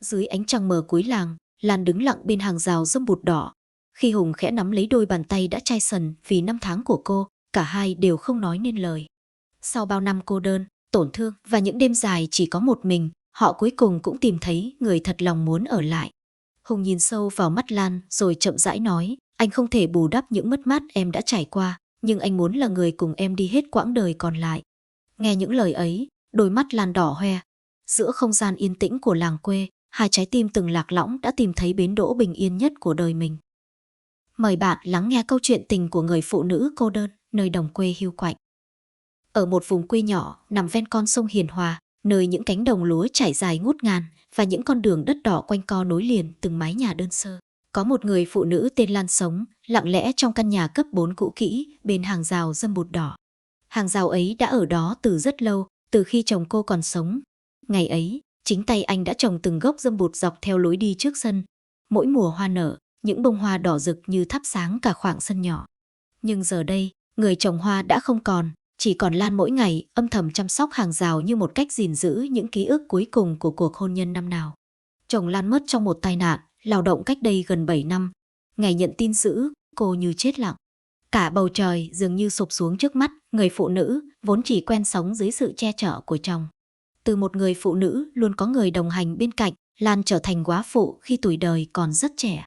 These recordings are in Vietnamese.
Dưới ánh trăng mờ cuối làng, Lan đứng lặng bên hàng rào dâm bụt đỏ. Khi Hùng khẽ nắm lấy đôi bàn tay đã chai sần vì năm tháng của cô, cả hai đều không nói nên lời. Sau bao năm cô đơn, tổn thương và những đêm dài chỉ có một mình, họ cuối cùng cũng tìm thấy người thật lòng muốn ở lại. Hùng nhìn sâu vào mắt Lan rồi chậm rãi nói, anh không thể bù đắp những mất mát em đã trải qua, nhưng anh muốn là người cùng em đi hết quãng đời còn lại. Nghe những lời ấy, đôi mắt Lan đỏ hoe. Giữa không gian yên tĩnh của làng quê, hai trái tim từng lạc lõng đã tìm thấy bến đỗ bình yên nhất của đời mình. Mời bạn lắng nghe câu chuyện tình của người phụ nữ cô đơn, nơi đồng quê hiu quạnh. Ở một vùng quê nhỏ, nằm ven con sông Hiền Hòa, nơi những cánh đồng lúa trải dài ngút ngàn và những con đường đất đỏ quanh co nối liền từng mái nhà đơn sơ. Có một người phụ nữ tên Lan sống, lặng lẽ trong căn nhà cấp 4 cũ kỹ, bên hàng rào dâm bụt đỏ. Hàng rào ấy đã ở đó từ rất lâu, từ khi chồng cô còn sống. Ngày ấy, chính tay anh đã trồng từng gốc dâm bụt dọc theo lối đi trước sân. Mỗi mùa hoa nở, những bông hoa đỏ rực như thắp sáng cả khoảng sân nhỏ. Nhưng giờ đây, người trồng hoa đã không còn, chỉ còn Lan mỗi ngày âm thầm chăm sóc hàng rào như một cách gìn giữ những ký ức cuối cùng của cuộc hôn nhân năm nào. Chồng Lan mất trong một tai nạn, lao động cách đây gần 7 năm. Ngày nhận tin dữ, cô như chết lặng. Cả bầu trời dường như sụp xuống trước mắt người phụ nữ vốn chỉ quen sống dưới sự che chở của chồng. Từ một người phụ nữ luôn có người đồng hành bên cạnh, Lan trở thành góa phụ khi tuổi đời còn rất trẻ.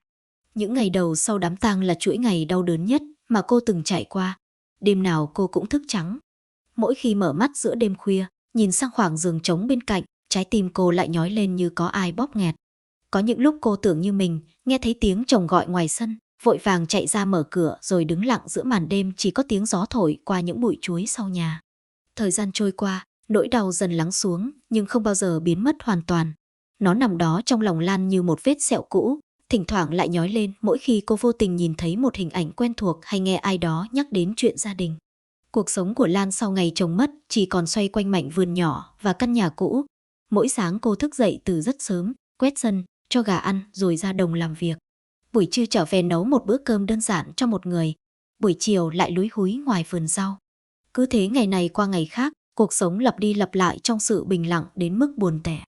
Những ngày đầu sau đám tang là chuỗi ngày đau đớn nhất mà cô từng trải qua. Đêm nào cô cũng thức trắng. Mỗi khi mở mắt giữa đêm khuya, nhìn sang khoảng giường trống bên cạnh, trái tim cô lại nhói lên như có ai bóp nghẹt. Có những lúc cô tưởng như mình nghe thấy tiếng chồng gọi ngoài sân, vội vàng chạy ra mở cửa rồi đứng lặng giữa màn đêm chỉ có tiếng gió thổi qua những bụi chuối sau nhà. Thời gian trôi qua, nỗi đau dần lắng xuống nhưng không bao giờ biến mất hoàn toàn. Nó nằm đó trong lòng Lan như một vết sẹo cũ, thỉnh thoảng lại nhói lên mỗi khi cô vô tình nhìn thấy một hình ảnh quen thuộc hay nghe ai đó nhắc đến chuyện gia đình. Cuộc sống của Lan sau ngày chồng mất chỉ còn xoay quanh mảnh vườn nhỏ và căn nhà cũ. Mỗi sáng cô thức dậy từ rất sớm, quét sân, cho gà ăn rồi ra đồng làm việc. Buổi trưa trở về nấu một bữa cơm đơn giản cho một người. Buổi chiều lại lúi húi ngoài vườn rau. Cứ thế ngày này qua ngày khác, cuộc sống lặp đi lặp lại trong sự bình lặng đến mức buồn tẻ.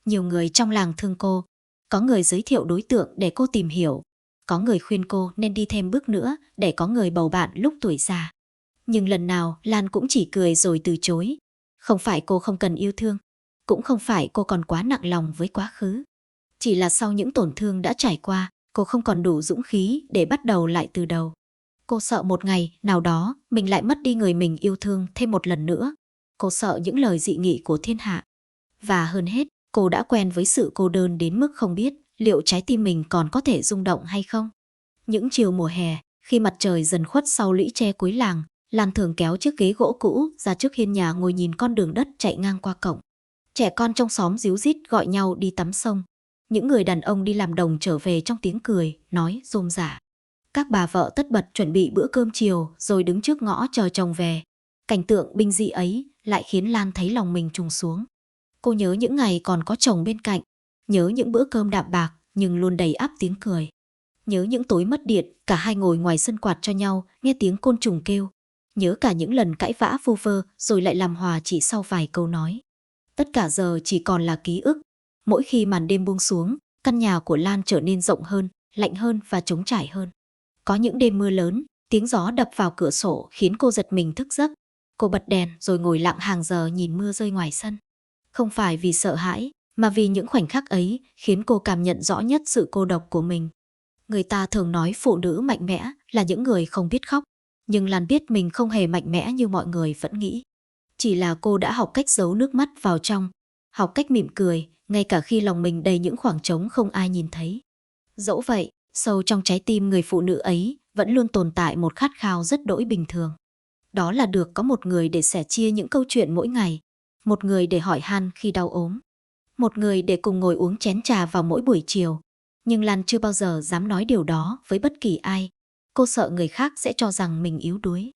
Nhiều người trong làng thương cô. Có người giới thiệu đối tượng để cô tìm hiểu. Có người khuyên cô nên đi thêm bước nữa để có người bầu bạn lúc tuổi già. Nhưng lần nào Lan cũng chỉ cười rồi từ chối. Không phải cô không cần yêu thương, cũng không phải cô còn quá nặng lòng với quá khứ. Chỉ là sau những tổn thương đã trải qua, cô không còn đủ dũng khí để bắt đầu lại từ đầu. Cô sợ một ngày nào đó mình lại mất đi người mình yêu thương thêm một lần nữa. Cô sợ những lời dị nghị của thiên hạ. Và hơn hết, cô đã quen với sự cô đơn đến mức không biết liệu trái tim mình còn có thể rung động hay không. Những chiều mùa hè, khi mặt trời dần khuất sau lũy tre cuối làng, Lan thường kéo chiếc ghế gỗ cũ ra trước hiên nhà ngồi nhìn con đường đất chạy ngang qua cổng. Trẻ con trong xóm ríu rít gọi nhau đi tắm sông. Những người đàn ông đi làm đồng trở về trong tiếng cười, nói rôm rả. Các bà vợ tất bật chuẩn bị bữa cơm chiều rồi đứng trước ngõ chờ chồng về. Cảnh tượng bình dị ấy lại khiến Lan thấy lòng mình trùng xuống. Cô nhớ những ngày còn có chồng bên cạnh, nhớ những bữa cơm đạm bạc nhưng luôn đầy ắp tiếng cười. Nhớ những tối mất điện, cả hai ngồi ngoài sân quạt cho nhau, nghe tiếng côn trùng kêu. Nhớ cả những lần cãi vã vu vơ rồi lại làm hòa chỉ sau vài câu nói. Tất cả giờ chỉ còn là ký ức. Mỗi khi màn đêm buông xuống, căn nhà của Lan trở nên rộng hơn, lạnh hơn và trống trải hơn. Có những đêm mưa lớn, tiếng gió đập vào cửa sổ khiến cô giật mình thức giấc. Cô bật đèn rồi ngồi lặng hàng giờ nhìn mưa rơi ngoài sân. Không phải vì sợ hãi, mà vì những khoảnh khắc ấy khiến cô cảm nhận rõ nhất sự cô độc của mình. Người ta thường nói phụ nữ mạnh mẽ là những người không biết khóc, nhưng Lan biết mình không hề mạnh mẽ như mọi người vẫn nghĩ. Chỉ là cô đã học cách giấu nước mắt vào trong, học cách mỉm cười, ngay cả khi lòng mình đầy những khoảng trống không ai nhìn thấy. Dẫu vậy, sâu trong trái tim người phụ nữ ấy vẫn luôn tồn tại một khát khao rất đỗi bình thường. Đó là được có một người để sẻ chia những câu chuyện mỗi ngày, một người để hỏi han khi đau ốm, một người để cùng ngồi uống chén trà vào mỗi buổi chiều. Nhưng Lan chưa bao giờ dám nói điều đó với bất kỳ ai. Cô sợ người khác sẽ cho rằng mình yếu đuối.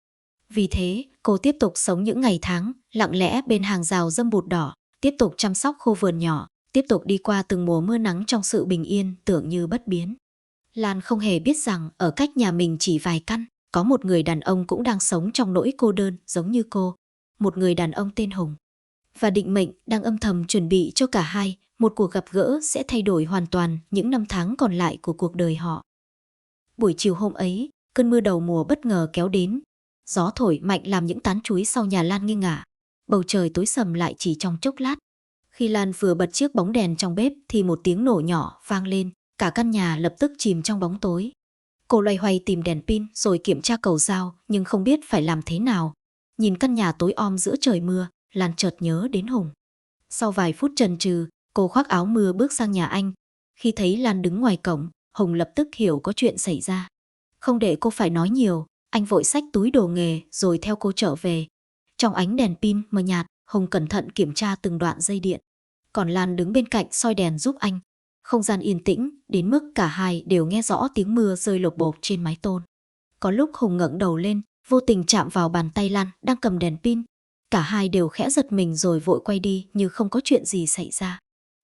Vì thế, cô tiếp tục sống những ngày tháng lặng lẽ bên hàng rào dâm bụt đỏ, tiếp tục chăm sóc khu vườn nhỏ, tiếp tục đi qua từng mùa mưa nắng trong sự bình yên tưởng như bất biến. Lan không hề biết rằng ở cách nhà mình chỉ vài căn, có một người đàn ông cũng đang sống trong nỗi cô đơn giống như cô. Một người đàn ông tên Hùng. Và định mệnh đang âm thầm chuẩn bị cho cả hai Một cuộc gặp gỡ sẽ thay đổi hoàn toàn những năm tháng còn lại của cuộc đời họ. Buổi chiều hôm ấy, cơn mưa đầu mùa bất ngờ kéo đến. Gió thổi mạnh làm những tán chuối sau nhà Lan nghiêng ngả. Bầu trời tối sầm lại chỉ trong chốc lát. Khi Lan vừa bật chiếc bóng đèn trong bếp thì một tiếng nổ nhỏ vang lên. Cả căn nhà lập tức chìm trong bóng tối. Cô loay hoay tìm đèn pin rồi kiểm tra cầu dao nhưng không biết phải làm thế nào. Nhìn căn nhà tối om giữa trời mưa, Lan chợt nhớ đến Hùng. Sau vài phút chần chừ, cô khoác áo mưa bước sang nhà anh. Khi thấy Lan đứng ngoài cổng, Hùng lập tức hiểu có chuyện xảy ra. Không để cô phải nói nhiều, anh vội xách túi đồ nghề rồi theo cô trở về. Trong ánh đèn pin mờ nhạt, Hùng cẩn thận kiểm tra từng đoạn dây điện. Còn Lan đứng bên cạnh soi đèn giúp anh. Không gian yên tĩnh, đến mức cả hai đều nghe rõ tiếng mưa rơi lộp bộp trên mái tôn. Có lúc Hùng ngẩng đầu lên, vô tình chạm vào bàn tay Lan đang cầm đèn pin. Cả hai đều khẽ giật mình rồi vội quay đi như không có chuyện gì xảy ra.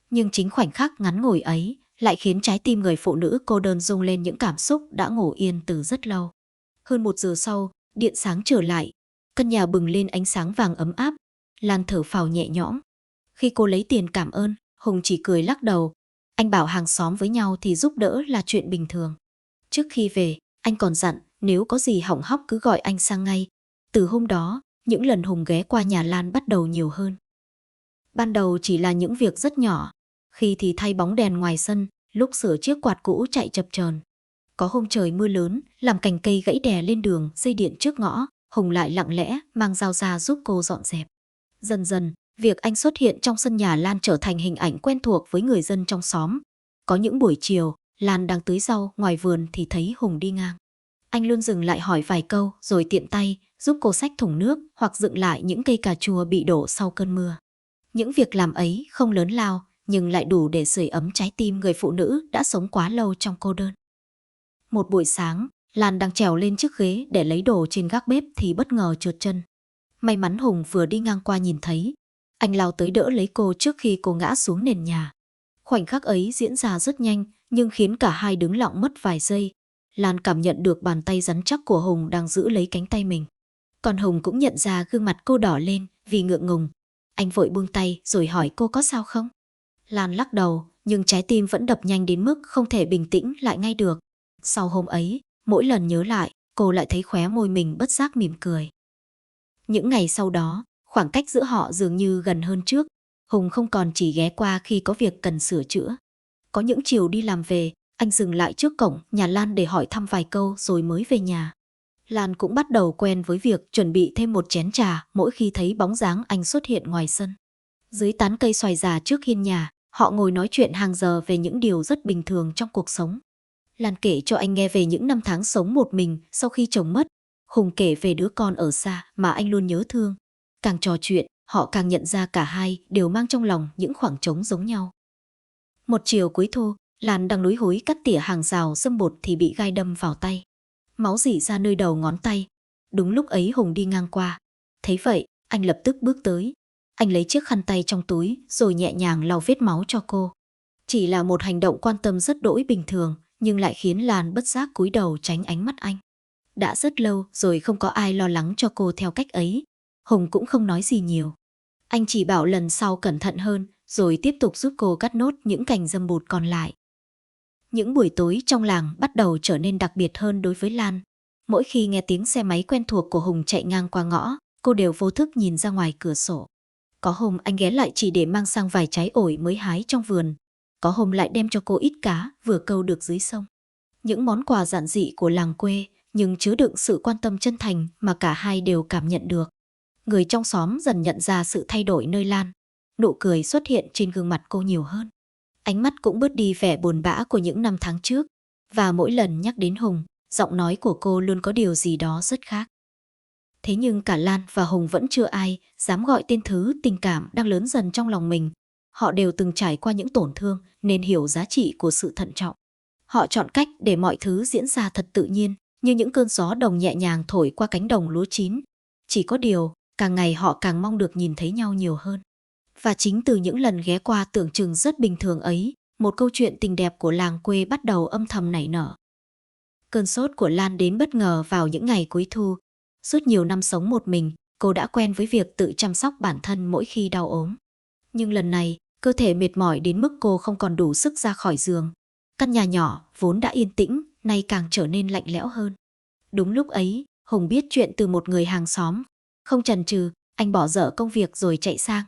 Nhưng chính khoảnh khắc ngắn ngủi ấy lại khiến trái tim người phụ nữ cô đơn rung lên những cảm xúc đã ngủ yên từ rất lâu. Hơn 1 giờ sau, điện sáng trở lại. Căn nhà bừng lên ánh sáng vàng ấm áp. Lan thở phào nhẹ nhõm. Khi cô lấy tiền cảm ơn, Hùng chỉ cười lắc đầu. Anh bảo hàng xóm với nhau thì giúp đỡ là chuyện bình thường. Trước khi về, anh còn dặn nếu có gì hỏng hóc cứ gọi anh sang ngay. Từ hôm đó, những lần Hùng ghé qua nhà Lan bắt đầu nhiều hơn. Ban đầu chỉ là những việc rất nhỏ. Khi thì thay bóng đèn ngoài sân, lúc sửa chiếc quạt cũ chạy chập chờn. Có hôm trời mưa lớn, làm cành cây gãy đè lên đường, dây điện trước ngõ, Hùng lại lặng lẽ mang dao ra giúp cô dọn dẹp. Dần dần, việc anh xuất hiện trong sân nhà Lan trở thành hình ảnh quen thuộc với người dân trong xóm. Có những buổi chiều, Lan đang tưới rau ngoài vườn thì thấy Hùng đi ngang. Anh luôn dừng lại hỏi vài câu rồi tiện tay giúp cô xách thùng nước hoặc dựng lại những cây cà chua bị đổ sau cơn mưa. Những việc làm ấy không lớn lao nhưng lại đủ để sưởi ấm trái tim người phụ nữ đã sống quá lâu trong cô đơn. Một buổi sáng, Lan đang trèo lên chiếc ghế để lấy đồ trên gác bếp thì bất ngờ trượt chân. May mắn Hùng vừa đi ngang qua nhìn thấy. Anh lao tới đỡ lấy cô trước khi cô ngã xuống nền nhà. Khoảnh khắc ấy diễn ra rất nhanh nhưng khiến cả hai đứng lặng mất vài giây. Lan cảm nhận được bàn tay rắn chắc của Hùng đang giữ lấy cánh tay mình. Còn Hùng cũng nhận ra gương mặt cô đỏ lên vì ngượng ngùng. Anh vội buông tay rồi hỏi cô có sao không? Lan lắc đầu nhưng trái tim vẫn đập nhanh đến mức không thể bình tĩnh lại ngay được. Sau hôm ấy, mỗi lần nhớ lại, cô lại thấy khóe môi mình bất giác mỉm cười. Những ngày sau đó, khoảng cách giữa họ dường như gần hơn trước. Hùng không còn chỉ ghé qua khi có việc cần sửa chữa. Có những chiều đi làm về, anh dừng lại trước cổng nhà Lan để hỏi thăm vài câu rồi mới về nhà. Lan cũng bắt đầu quen với việc chuẩn bị thêm một chén trà mỗi khi thấy bóng dáng anh xuất hiện ngoài sân. Dưới tán cây xoài già trước hiên nhà, họ ngồi nói chuyện hàng giờ về những điều rất bình thường trong cuộc sống. Lan kể cho anh nghe về những năm tháng sống một mình sau khi chồng mất. Hùng kể về đứa con ở xa mà anh luôn nhớ thương. Càng trò chuyện, họ càng nhận ra cả hai đều mang trong lòng những khoảng trống giống nhau. Một chiều cuối thu, Lan đang lúi húi cắt tỉa hàng rào dâm bột thì bị gai đâm vào tay. Máu rỉ ra nơi đầu ngón tay. Đúng lúc ấy Hùng đi ngang qua. Thấy vậy, anh lập tức bước tới. Anh lấy chiếc khăn tay trong túi rồi nhẹ nhàng lau vết máu cho cô. Chỉ là một hành động quan tâm rất đỗi bình thường, nhưng lại khiến Lan bất giác cúi đầu tránh ánh mắt anh. Đã rất lâu rồi không có ai lo lắng cho cô theo cách ấy. Hùng cũng không nói gì nhiều. Anh chỉ bảo lần sau cẩn thận hơn, rồi tiếp tục giúp cô cắt nốt những cành dâm bụt còn lại. Những buổi tối trong làng bắt đầu trở nên đặc biệt hơn đối với Lan. Mỗi khi nghe tiếng xe máy quen thuộc của Hùng chạy ngang qua ngõ, cô đều vô thức nhìn ra ngoài cửa sổ. Có hôm anh ghé lại chỉ để mang sang vài trái ổi mới hái trong vườn. Có hôm lại đem cho cô ít cá vừa câu được dưới sông. Những món quà giản dị của làng quê nhưng chứa đựng sự quan tâm chân thành mà cả hai đều cảm nhận được. Người trong xóm dần nhận ra sự thay đổi nơi Lan. Nụ cười xuất hiện trên gương mặt cô nhiều hơn. Ánh mắt cũng bớt đi vẻ buồn bã của những năm tháng trước. Và mỗi lần nhắc đến Hùng, giọng nói của cô luôn có điều gì đó rất khác. Thế nhưng cả Lan và Hùng vẫn chưa ai dám gọi tên thứ tình cảm đang lớn dần trong lòng mình. Họ đều từng trải qua những tổn thương nên hiểu giá trị của sự thận trọng. Họ chọn cách để mọi thứ diễn ra thật tự nhiên, như những cơn gió đồng nhẹ nhàng thổi qua cánh đồng lúa chín. Chỉ có điều, càng ngày họ càng mong được nhìn thấy nhau nhiều hơn. Và chính từ những lần ghé qua tưởng chừng rất bình thường ấy, một câu chuyện tình đẹp của làng quê bắt đầu âm thầm nảy nở. Cơn sốt của Lan đến bất ngờ vào những ngày cuối thu. Suốt nhiều năm sống một mình, cô đã quen với việc tự chăm sóc bản thân mỗi khi đau ốm. Nhưng lần này, Cơ thể mệt mỏi đến mức cô không còn đủ sức ra khỏi giường. Căn nhà nhỏ vốn đã yên tĩnh, nay càng trở nên lạnh lẽo hơn. Đúng lúc ấy, Hùng biết chuyện từ một người hàng xóm. Không chần chừ, anh bỏ dở công việc rồi chạy sang.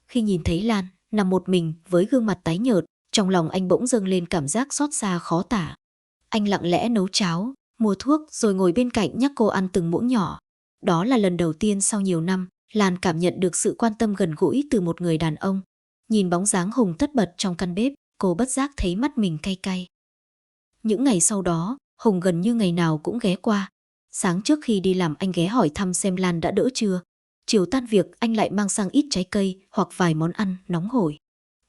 Khi nhìn thấy Lan nằm một mình với gương mặt tái nhợt, trong lòng anh bỗng dâng lên cảm giác xót xa khó tả. Anh lặng lẽ nấu cháo, mua thuốc rồi ngồi bên cạnh nhắc cô ăn từng muỗng nhỏ. Đó là lần đầu tiên sau nhiều năm, Lan cảm nhận được sự quan tâm gần gũi từ một người đàn ông. Nhìn bóng dáng Hùng tất bật trong căn bếp, cô bất giác thấy mắt mình cay cay. Những ngày sau đó, Hùng gần như ngày nào cũng ghé qua. Sáng trước khi đi làm anh ghé hỏi thăm xem Lan đã đỡ chưa. Chiều tan việc anh lại mang sang ít trái cây hoặc vài món ăn nóng hổi.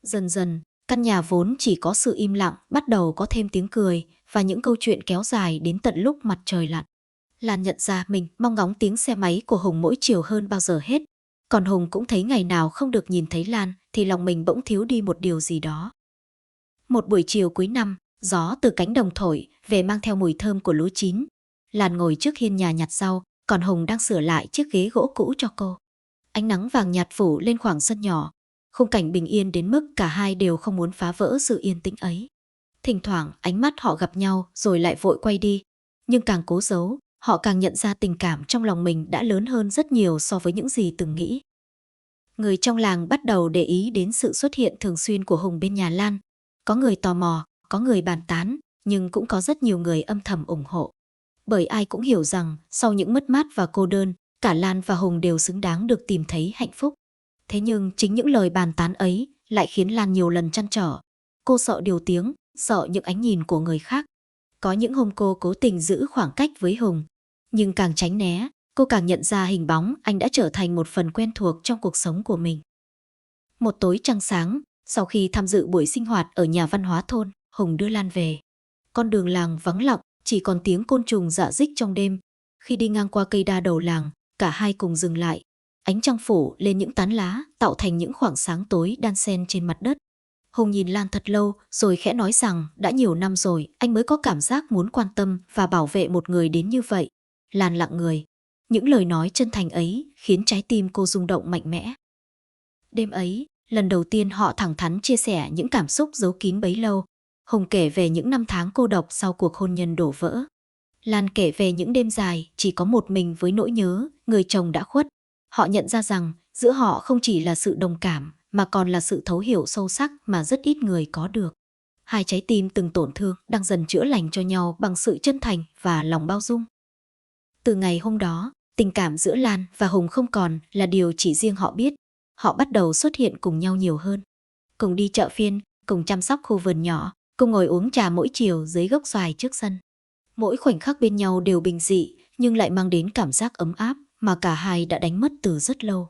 Dần dần, căn nhà vốn chỉ có sự im lặng bắt đầu có thêm tiếng cười và những câu chuyện kéo dài đến tận lúc mặt trời lặn. Lan nhận ra mình mong ngóng tiếng xe máy của Hùng mỗi chiều hơn bao giờ hết. Còn Hùng cũng thấy ngày nào không được nhìn thấy Lan thì lòng mình bỗng thiếu đi một điều gì đó. Một buổi chiều cuối năm, gió từ cánh đồng thổi về mang theo mùi thơm của lúa chín. Lan ngồi trước hiên nhà nhặt rau, còn Hùng đang sửa lại chiếc ghế gỗ cũ cho cô. Ánh nắng vàng nhạt phủ lên khoảng sân nhỏ. Khung cảnh bình yên đến mức cả hai đều không muốn phá vỡ sự yên tĩnh ấy. Thỉnh thoảng ánh mắt họ gặp nhau rồi lại vội quay đi. Nhưng càng cố giấu, họ càng nhận ra tình cảm trong lòng mình đã lớn hơn rất nhiều so với những gì từng nghĩ. Người trong làng bắt đầu để ý đến sự xuất hiện thường xuyên của Hùng bên nhà Lan. Có người tò mò, có người bàn tán, nhưng cũng có rất nhiều người âm thầm ủng hộ. Bởi ai cũng hiểu rằng sau những mất mát và cô đơn, cả Lan và Hùng đều xứng đáng được tìm thấy hạnh phúc. Thế nhưng chính những lời bàn tán ấy lại khiến Lan nhiều lần trăn trở. Cô sợ điều tiếng, sợ những ánh nhìn của người khác. Có những hôm cô cố tình giữ khoảng cách với Hùng. Nhưng càng tránh né, cô càng nhận ra hình bóng anh đã trở thành một phần quen thuộc trong cuộc sống của mình. Một tối trăng sáng, sau khi tham dự buổi sinh hoạt ở nhà văn hóa thôn, Hùng đưa Lan về. Con đường làng vắng lặng, chỉ còn tiếng côn trùng rạ rích trong đêm. Khi đi ngang qua cây đa đầu làng, cả hai cùng dừng lại. Ánh trăng phủ lên những tán lá, tạo thành những khoảng sáng tối đan xen trên mặt đất. Hùng nhìn Lan thật lâu, rồi khẽ nói rằng đã nhiều năm rồi anh mới có cảm giác muốn quan tâm và bảo vệ một người đến như vậy. Lan lặng người. Những lời nói chân thành ấy khiến trái tim cô rung động mạnh mẽ. Đêm ấy, lần đầu tiên họ thẳng thắn chia sẻ những cảm xúc giấu kín bấy lâu. Hùng kể về những năm tháng cô độc sau cuộc hôn nhân đổ vỡ. Lan kể về những đêm dài chỉ có một mình với nỗi nhớ người chồng đã khuất. Họ nhận ra rằng giữa họ không chỉ là sự đồng cảm mà còn là sự thấu hiểu sâu sắc mà rất ít người có được. Hai trái tim từng tổn thương đang dần chữa lành cho nhau bằng sự chân thành và lòng bao dung. Từ ngày hôm đó, tình cảm giữa Lan và Hùng không còn là điều chỉ riêng họ biết. Họ bắt đầu xuất hiện cùng nhau nhiều hơn. Cùng đi chợ phiên, cùng chăm sóc khu vườn nhỏ, cùng ngồi uống trà mỗi chiều dưới gốc xoài trước sân. Mỗi khoảnh khắc bên nhau đều bình dị nhưng lại mang đến cảm giác ấm áp mà cả hai đã đánh mất từ rất lâu.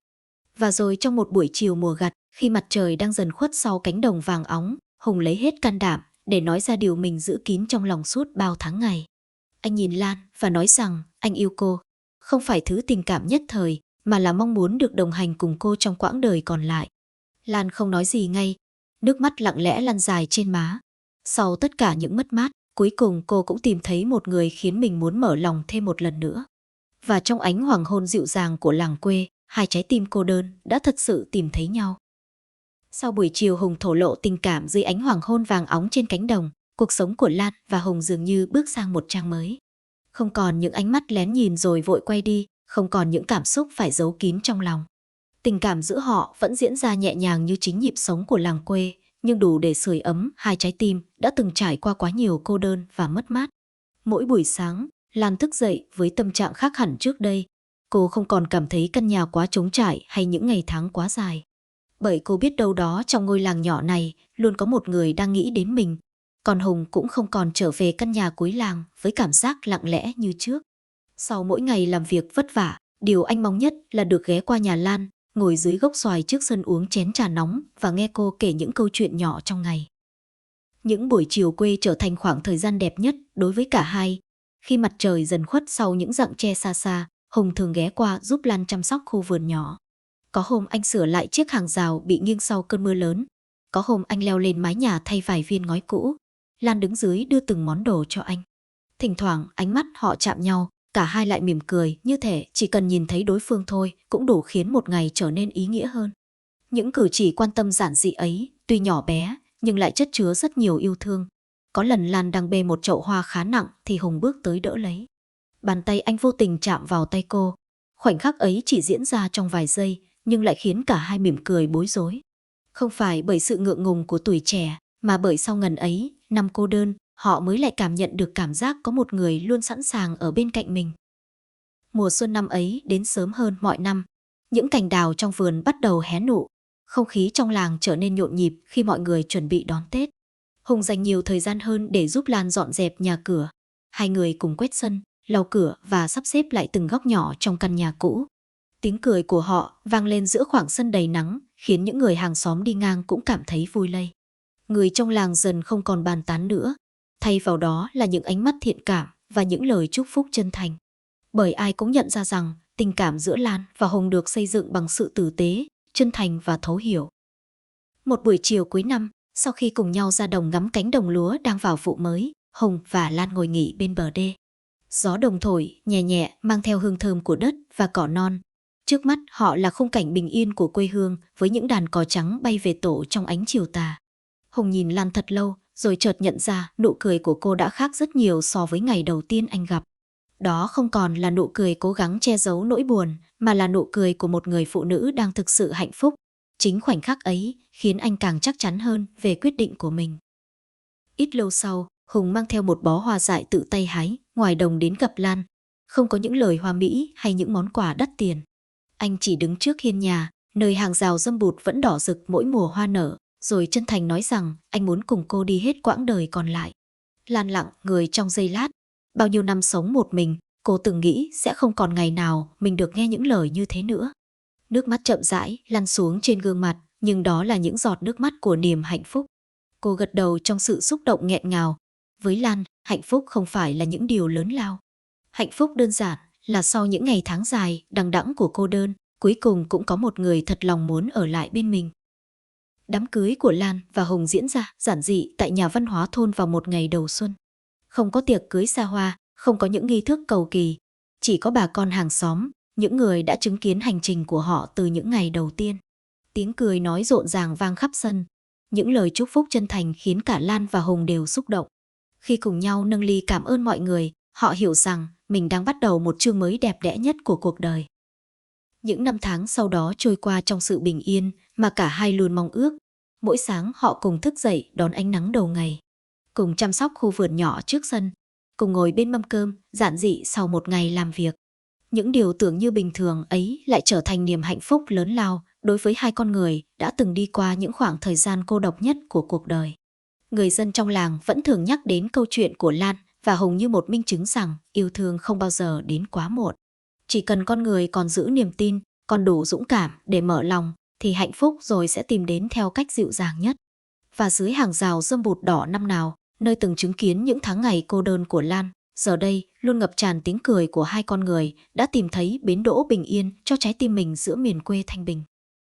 Và rồi trong một buổi chiều mùa gặt, khi mặt trời đang dần khuất sau cánh đồng vàng óng, Hùng lấy hết can đảm để nói ra điều mình giữ kín trong lòng suốt bao tháng ngày. Anh nhìn Lan và nói rằng anh yêu cô, không phải thứ tình cảm nhất thời mà là mong muốn được đồng hành cùng cô trong quãng đời còn lại. Lan không nói gì ngay, nước mắt lặng lẽ lăn dài trên má. Sau tất cả những mất mát, cuối cùng cô cũng tìm thấy một người khiến mình muốn mở lòng thêm một lần nữa. Và trong ánh hoàng hôn dịu dàng của làng quê, hai trái tim cô đơn đã thật sự tìm thấy nhau. Sau buổi chiều Hùng thổ lộ tình cảm dưới ánh hoàng hôn vàng óng trên cánh đồng, cuộc sống của Lan và Hùng dường như bước sang một trang mới. Không còn những ánh mắt lén nhìn rồi vội quay đi, không còn những cảm xúc phải giấu kín trong lòng. Tình cảm giữa họ vẫn diễn ra nhẹ nhàng như chính nhịp sống của làng quê, nhưng đủ để sưởi ấm hai trái tim đã từng trải qua quá nhiều cô đơn và mất mát. Mỗi buổi sáng, Lan thức dậy với tâm trạng khác hẳn trước đây. Cô không còn cảm thấy căn nhà quá trống trải hay những ngày tháng quá dài. Bởi cô biết đâu đó trong ngôi làng nhỏ này luôn có một người đang nghĩ đến mình. Còn Hùng cũng không còn trở về căn nhà cuối làng với cảm giác lặng lẽ như trước. Sau mỗi ngày làm việc vất vả, điều anh mong nhất là được ghé qua nhà Lan, ngồi dưới gốc xoài trước sân uống chén trà nóng và nghe cô kể những câu chuyện nhỏ trong ngày. Những buổi chiều quê trở thành khoảng thời gian đẹp nhất đối với cả hai. Khi mặt trời dần khuất sau những rặng tre xa xa, Hùng thường ghé qua giúp Lan chăm sóc khu vườn nhỏ. Có hôm anh sửa lại chiếc hàng rào bị nghiêng sau cơn mưa lớn. Có hôm anh leo lên mái nhà thay vài viên ngói cũ. Lan đứng dưới đưa từng món đồ cho anh. Thỉnh thoảng ánh mắt họ chạm nhau, cả hai lại mỉm cười như thể chỉ cần nhìn thấy đối phương thôi cũng đủ khiến một ngày trở nên ý nghĩa hơn. Những cử chỉ quan tâm giản dị ấy tuy nhỏ bé nhưng lại chất chứa rất nhiều yêu thương. Có lần Lan đang bê một chậu hoa khá nặng thì Hùng bước tới đỡ lấy. Bàn tay anh vô tình chạm vào tay cô. Khoảnh khắc ấy chỉ diễn ra trong vài giây nhưng lại khiến cả hai mỉm cười bối rối. Không phải bởi sự ngượng ngùng của tuổi trẻ, mà bởi sau ngần ấy, năm cô đơn, họ mới lại cảm nhận được cảm giác có một người luôn sẵn sàng ở bên cạnh mình. Mùa xuân năm ấy đến sớm hơn mọi năm. Những cành đào trong vườn bắt đầu hé nụ. Không khí trong làng trở nên nhộn nhịp khi mọi người chuẩn bị đón Tết. Hùng dành nhiều thời gian hơn để giúp Lan dọn dẹp nhà cửa. Hai người cùng quét sân, lau cửa và sắp xếp lại từng góc nhỏ trong căn nhà cũ. Tiếng cười của họ vang lên giữa khoảng sân đầy nắng, khiến những người hàng xóm đi ngang cũng cảm thấy vui lây. Người trong làng dần không còn bàn tán nữa, thay vào đó là những ánh mắt thiện cảm và những lời chúc phúc chân thành. Bởi ai cũng nhận ra rằng tình cảm giữa Lan và Hùng được xây dựng bằng sự tử tế, chân thành và thấu hiểu. Một buổi chiều cuối năm, sau khi cùng nhau ra đồng ngắm cánh đồng lúa đang vào vụ mới, Hùng và Lan ngồi nghỉ bên bờ đê. Gió đồng thổi nhẹ nhẹ mang theo hương thơm của đất và cỏ non. Trước mắt họ là khung cảnh bình yên của quê hương với những đàn cò trắng bay về tổ trong ánh chiều tà. Hùng nhìn Lan thật lâu rồi chợt nhận ra nụ cười của cô đã khác rất nhiều so với ngày đầu tiên anh gặp. Đó không còn là nụ cười cố gắng che giấu nỗi buồn, mà là nụ cười của một người phụ nữ đang thực sự hạnh phúc. Chính khoảnh khắc ấy khiến anh càng chắc chắn hơn về quyết định của mình. Ít lâu sau, Hùng mang theo một bó hoa dại tự tay hái ngoài đồng đến gặp Lan. Không có những lời hoa mỹ hay những món quà đắt tiền. Anh chỉ đứng trước hiên nhà, nơi hàng rào dâm bụt vẫn đỏ rực mỗi mùa hoa nở, rồi chân thành nói rằng anh muốn cùng cô đi hết quãng đời còn lại. Lan lặng người trong giây lát. Bao nhiêu năm sống một mình, cô từng nghĩ sẽ không còn ngày nào mình được nghe những lời như thế nữa. Nước mắt chậm rãi lăn xuống trên gương mặt, nhưng đó là những giọt nước mắt của niềm hạnh phúc. Cô gật đầu trong sự xúc động nghẹn ngào. Với Lan, hạnh phúc không phải là những điều lớn lao. Hạnh phúc đơn giản là sau những ngày tháng dài đằng đẵng của cô đơn, cuối cùng cũng có một người thật lòng muốn ở lại bên mình. Đám cưới của Lan và Hùng diễn ra giản dị tại nhà văn hóa thôn vào một ngày đầu xuân. Không có tiệc cưới xa hoa, không có những nghi thức cầu kỳ, chỉ có bà con hàng xóm, những người đã chứng kiến hành trình của họ từ những ngày đầu tiên. Tiếng cười nói rộn ràng vang khắp sân. Những lời chúc phúc chân thành khiến cả Lan và Hùng đều xúc động. Khi cùng nhau nâng ly cảm ơn mọi người, họ hiểu rằng mình đang bắt đầu một chương mới đẹp đẽ nhất của cuộc đời. Những năm tháng sau đó trôi qua trong sự bình yên mà cả hai luôn mong ước. Mỗi sáng họ cùng thức dậy đón ánh nắng đầu ngày, cùng chăm sóc khu vườn nhỏ trước sân, cùng ngồi bên mâm cơm giản dị sau một ngày làm việc. Những điều tưởng như bình thường ấy lại trở thành niềm hạnh phúc lớn lao đối với hai con người đã từng đi qua những khoảng thời gian cô độc nhất của cuộc đời. Người dân trong làng vẫn thường nhắc đến câu chuyện của Lan và Hùng như một minh chứng rằng yêu thương không bao giờ đến quá muộn. Chỉ cần con người còn giữ niềm tin, còn đủ dũng cảm để mở lòng, thì hạnh phúc rồi sẽ tìm đến theo cách dịu dàng nhất. Và dưới hàng rào dâm bụt đỏ năm nào, nơi từng chứng kiến những tháng ngày cô đơn của Lan, giờ đây luôn ngập tràn tiếng cười của hai con người đã tìm thấy bến đỗ bình yên cho trái tim mình giữa miền quê thanh bình.